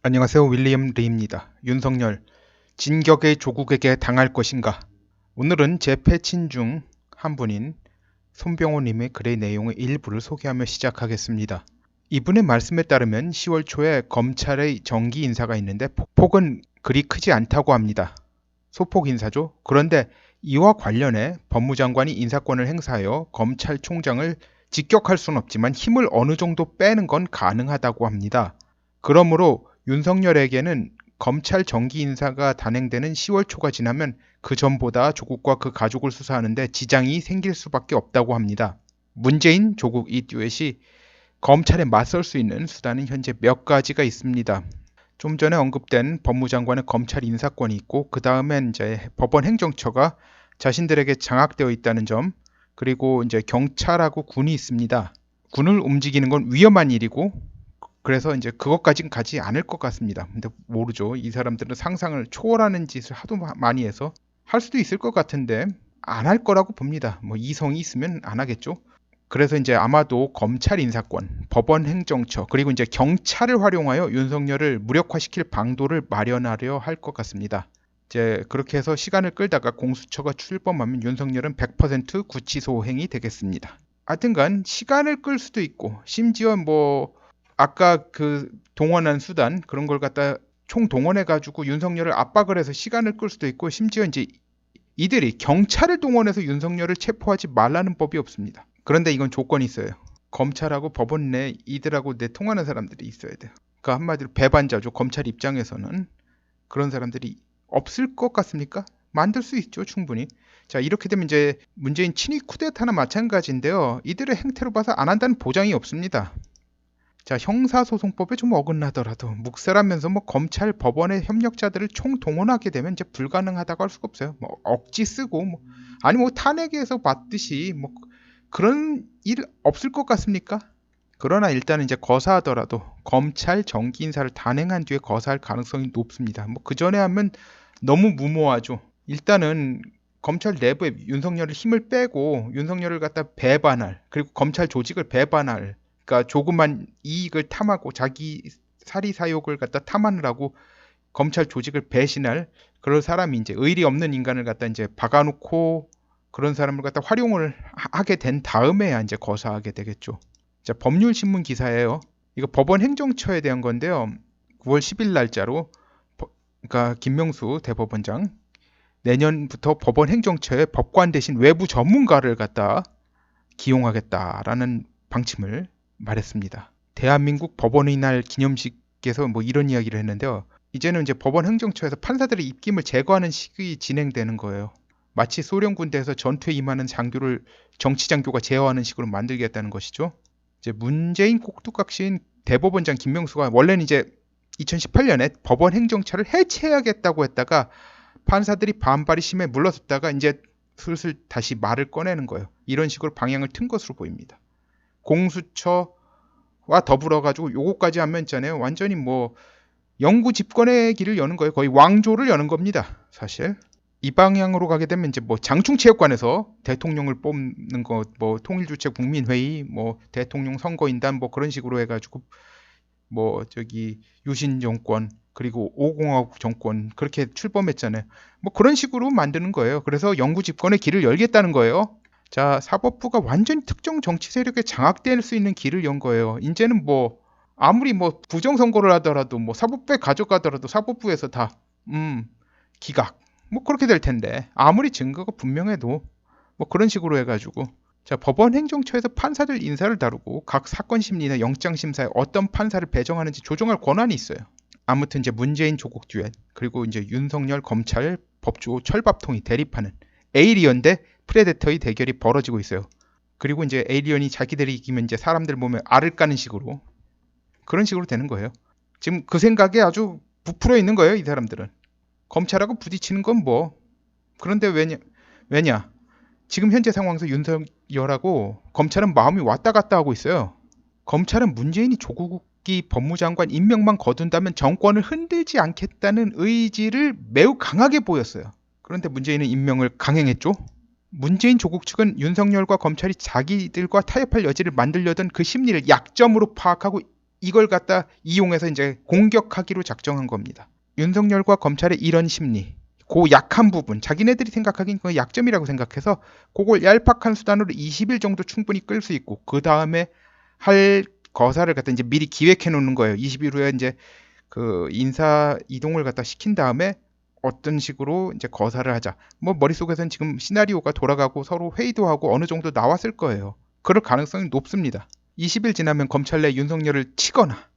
안녕하세요. 윌리엄 리입니다. 윤석열, 진격의 조국에게 당할 것인가? 오늘은 제 패친 중 한 분인 손병호님의 글의 내용의 일부를 소개하며 시작하겠습니다. 이분의 말씀에 따르면 10월 초에 검찰의 정기 인사가 있는데 폭은 그리 크지 않다고 합니다. 소폭 인사죠. 그런데 이와 관련해 법무장관이 인사권을 행사하여 검찰총장을 직격할 수는 없지만 힘을 어느 정도 빼는 건 가능하다고 합니다. 그러므로 윤석열에게는 검찰 정기 인사가 단행되는 10월 초가 지나면 그 전보다 조국과 그 가족을 수사하는데 지장이 생길 수밖에 없다고 합니다. 문재인, 조국 이 듀엣이 검찰에 맞설 수 있는 수단은 현재 몇 가지가 있습니다. 좀 전에 언급된 법무장관의 검찰 인사권이 있고 그 다음엔 이제 법원 행정처가 자신들에게 장악되어 있다는 점, 그리고 이제 경찰하고 군이 있습니다. 군을 움직이는 건 위험한 일이고 그래서 이제 그것까진 가지 않을 것 같습니다. 근데 모르죠. 이 사람들은 상상을 초월하는 짓을 하도 많이 해서 할 수도 있을 것 같은데 안 할 거라고 봅니다. 뭐 이성이 있으면 안 하겠죠. 그래서 이제 아마도 검찰 인사권, 법원 행정처, 그리고 이제 경찰을 활용하여 윤석열을 무력화시킬 방도를 마련하려 할 것 같습니다. 이제 그렇게 해서 시간을 끌다가 공수처가 출범하면 윤석열은 100% 구치소행이 되겠습니다. 하여튼간 시간을 끌 수도 있고 심지어 뭐 아까 그 동원한 수단 그런 걸 갖다 총 동원해 가지고 윤석열을 압박을 해서 시간을 끌 수도 있고 심지어 이제 이들이 경찰을 동원해서 윤석열을 체포하지 말라는 법이 없습니다. 그런데 이건 조건이 있어요. 검찰하고 법원 내 이들하고 내통하는 사람들이 있어야 돼요. 그러니까 한마디로 배반자죠. 검찰 입장에서는 그런 사람들이 없을 것 같습니까? 만들 수 있죠, 충분히. 자, 이렇게 되면 이제 문재인 친위 쿠데타나 마찬가지인데요. 이들의 행태로 봐서 안 한다는 보장이 없습니다. 자, 형사소송법에 좀 어긋나더라도 묵살하면서 뭐 검찰, 법원의 협력자들을 총동원하게 되면 이제 불가능하다고 할 수가 없어요. 뭐 억지 쓰고 뭐 아니 뭐 탄핵에서 봤듯이 뭐 그런 일 없을 것 같습니까? 그러나 일단은 이제 거사하더라도 검찰 정기 인사를 단행한 뒤에 거사할 가능성이 높습니다. 뭐 그 전에 하면 너무 무모하죠. 일단은 검찰 내부에 윤석열을 힘을 빼고 윤석열을 갖다 배반할, 그리고 검찰 조직을 배반할, 그러니까 조그만 이익을 탐하고 자기 사리사욕을 갖다 탐하느라고 검찰 조직을 배신할 그런 사람이 이제 의리 없는 인간을 갖다 이제 박아놓고 그런 사람을 갖다 활용을 하게 된 다음에야 이제 거사하게 되겠죠. 자, 법률신문 기사예요. 이거 법원 행정처에 대한 건데요. 9월 10일 날짜로 그러니까 김명수 대법원장 내년부터 법원 행정처에 법관 대신 외부 전문가를 갖다 기용하겠다라는 방침을 말했습니다. 대한민국 법원의 날 기념식에서 뭐 이런 이야기를 했는데요. 이제는 이제 법원 행정처에서 판사들의 입김을 제거하는 시기 진행되는 거예요. 마치 소련 군대에서 전투에 임하는 장교를 정치 장교가 제어하는 식으로 만들겠다는 것이죠. 이제 문재인 꼭두각시인 대법원장 김명수가 원래는 이제 2018년에 법원 행정처를 해체해야겠다고 했다가 판사들이 반발이 심해 물러섰다가 이제 슬슬 다시 말을 꺼내는 거예요. 이런 식으로 방향을 튼 것으로 보입니다. 공수처와 더불어 가지고 요거까지 하면 있잖아요. 완전히 뭐 영구 집권의 길을 여는 거예요. 거의 왕조를 여는 겁니다. 사실 이 방향으로 가게 되면 이제 뭐 장충체육관에서 대통령을 뽑는 거, 뭐 통일주체 국민회의, 뭐 대통령 선거인단 뭐 그런 식으로 해가지고 뭐 저기 유신 정권 그리고 5공화국 정권 그렇게 출범했잖아요. 뭐 그런 식으로 만드는 거예요. 그래서 영구 집권의 길을 열겠다는 거예요. 자, 사법부가 완전히 특정 정치 세력에 장악될 수 있는 길을 연 거예요. 이제는 뭐 아무리 뭐 부정선거를 하더라도 뭐 사법부에 가져가더라도 사법부에서 다 기각 뭐 그렇게 될 텐데 아무리 증거가 분명해도 뭐 그런 식으로 해가지고 자, 법원 행정처에서 판사들 인사를 다루고 각 사건 심리나 영장 심사에 어떤 판사를 배정하는지 조정할 권한이 있어요. 아무튼 이제 문재인 조국 듀엣 그리고 이제 윤석열 검찰 법조 철밥통이 대립하는 에이리언 대 프레데터의 대결이 벌어지고 있어요. 그리고 이제 에이리언이 자기들이 이기면 이제 사람들 몸에 알을 까는 식으로 그런 식으로 되는 거예요. 지금 그 생각에 아주 부풀어 있는 거예요, 이 사람들은. 검찰하고 부딪히는 건 뭐. 그런데 왜냐? 지금 현재 상황에서 윤석열하고 검찰은 마음이 왔다 갔다 하고 있어요. 검찰은 문재인이 조국이 법무장관 임명만 거둔다면 정권을 흔들지 않겠다는 의지를 매우 강하게 보였어요. 그런데 문재인은 임명을 강행했죠. 문재인 조국 측은 윤석열과 검찰이 자기들과 타협할 여지를 만들려던 그 심리를 약점으로 파악하고 이걸 갖다 이용해서 이제 공격하기로 작정한 겁니다. 윤석열과 검찰의 이런 심리, 그 약한 부분, 자기네들이 생각하기엔 그 약점이라고 생각해서 그걸 얄팍한 수단으로 20일 정도 충분히 끌 수 있고, 그 다음에 할 거사를 갖다 이제 미리 기획해 놓는 거예요. 20일 후에 이제 그 인사 이동을 갖다 시킨 다음에 어떤 식으로 이제 거사를 하자. 뭐 머릿속에서는 지금 시나리오가 돌아가고 서로 회의도 하고 어느 정도 나왔을 거예요. 그럴 가능성이 높습니다. 20일 지나면 검찰 내 윤석열을 치거나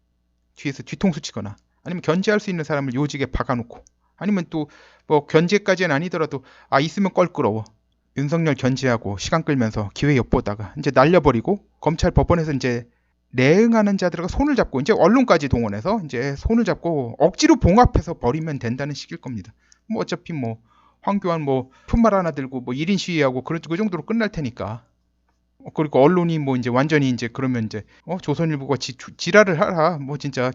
뒤에서 뒤통수 치거나 아니면 견제할 수 있는 사람을 요직에 박아놓고 아니면 또 뭐 견제까지는 아니더라도 있으면 껄끄러워. 윤석열 견제하고 시간 끌면서 기회 엿보다가 이제 날려버리고 검찰 법원에서 이제 내응하는 자들과 손을 잡고 이제 언론까지 동원해서 이제 손을 잡고 억지로 봉합해서 버리면 된다는 식일 겁니다. 뭐 어차피 뭐 황교안 뭐 푯말 하나 들고 뭐 1인 시위하고 그 정도로 끝날 테니까. 그리고 언론이 뭐 이제 완전히 이제 그러면 이제 조선일보가 지랄을 하라. 뭐 진짜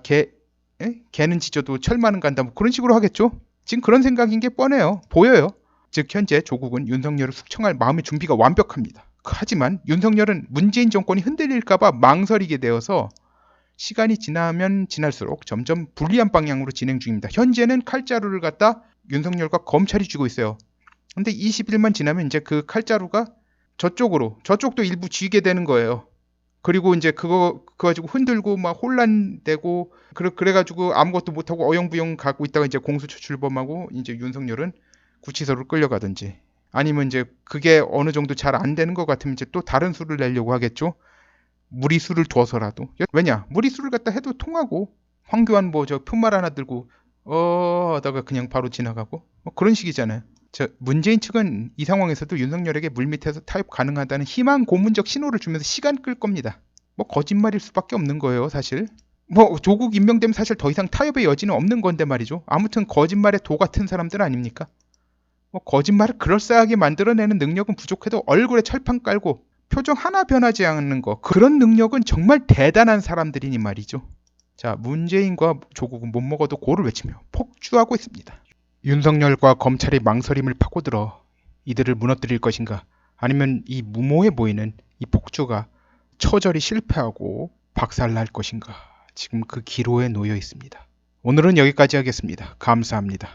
개는 짖어도 철만은 간다. 뭐 그런 식으로 하겠죠. 지금 그런 생각인 게 뻔해요. 보여요. 즉 현재 조국은 윤석열을 숙청할 마음의 준비가 완벽합니다. 하지만 윤석열은 문재인 정권이 흔들릴까봐 망설이게 되어서 시간이 지나면 지날수록 점점 불리한 방향으로 진행 중입니다. 현재는 칼자루를 갖다 윤석열과 검찰이 쥐고 있어요. 근데 20일만 지나면 이제 그 칼자루가 저쪽도 일부 쥐게 되는 거예요. 그리고 이제 그거 가지고 흔들고 막 혼란되고 그래가지고 아무것도 못하고 어영부영 가고 있다가 이제 공수처 출범하고 이제 윤석열은 구치소로 끌려가든지 아니면 이제 그게 어느 정도 잘 안 되는 것 같으면 이제 또 다른 수를 내려고 하겠죠. 무리수를 둬서라도. 왜냐? 무리수를 갖다 해도 통하고 황교안 뭐 저 푯말 하나 들고 하다가 그냥 바로 지나가고 뭐 그런 식이잖아요. 문재인 측은 이 상황에서도 윤석열에게 물밑에서 타협 가능하다는 희망 고문적 신호를 주면서 시간 끌 겁니다. 뭐 거짓말일 수밖에 없는 거예요, 사실. 뭐 조국 임명되면 사실 더 이상 타협의 여지는 없는 건데 말이죠. 아무튼 거짓말의 도 같은 사람들 아닙니까? 뭐 거짓말을 그럴싸하게 만들어내는 능력은 부족해도 얼굴에 철판 깔고 표정 하나 변하지 않는 거, 그런 능력은 정말 대단한 사람들이니 말이죠. 자, 문재인과 조국은 못 먹어도 고를 외치며 폭주하고 있습니다. 윤석열과 검찰의 망설임을 파고들어 이들을 무너뜨릴 것인가, 아니면 이 무모해 보이는 이 폭주가 처절히 실패하고 박살날 것인가, 지금 그 기로에 놓여 있습니다. 오늘은 여기까지 하겠습니다. 감사합니다.